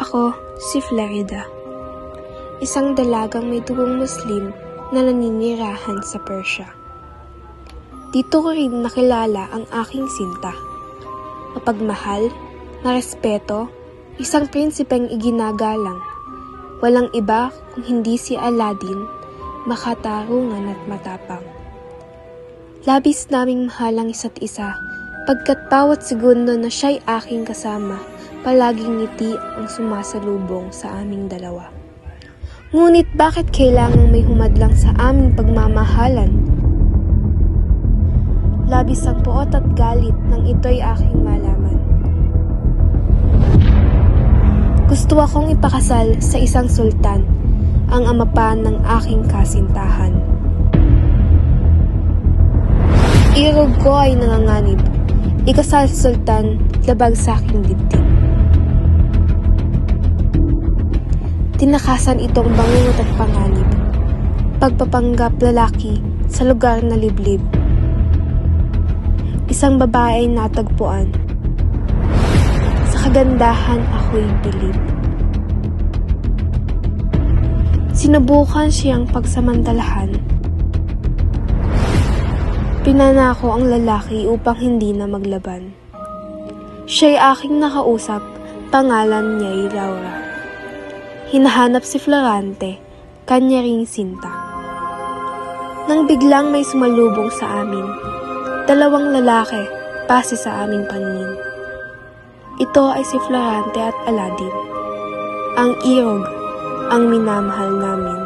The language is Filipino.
Ako si Florida, isang dalagang may dugong Muslim na naninirahan sa Persia. Dito ko rin nakilala ang aking sinta. Mapagmahal, na respeto, isang prinsipeng iginagalang. Walang iba kung hindi si Aladdin, makatarungan at matapang. Labis naming mahal ang isa't isa, pagkat bawat segundo na siya'y aking kasama, palaging ngiti ang sumasalubong sa aming dalawa. Ngunit bakit kailangang may humadlang sa aming pagmamahalan? Labis ang puot at galit nang ito'y aking malaman. Gusto akong ipakasal sa isang sultan, ang ama pa ng aking kasintahan. Irog ko ay nanganganib, ikasal sa sultan, labag sa aking dibdib. Tinakasan itong bangungot at panganib, pagpapanggap lalaki sa lugar na liblib. Isang babae ay natagpuan, sa kagandahan ako'y bilib. Sinubukan siyang pagsamantalahan, pinanako ang lalaki upang hindi na maglaban. Siya'y aking nakausap, pangalan niya'y Laura. Hinahanap si Florante, kanya ring sinta. Nang biglang may sumalubong sa amin, dalawang lalaki, base sa aming paningin. Ito ay si Florante at Aladdin, ang irog, ang minamahal namin.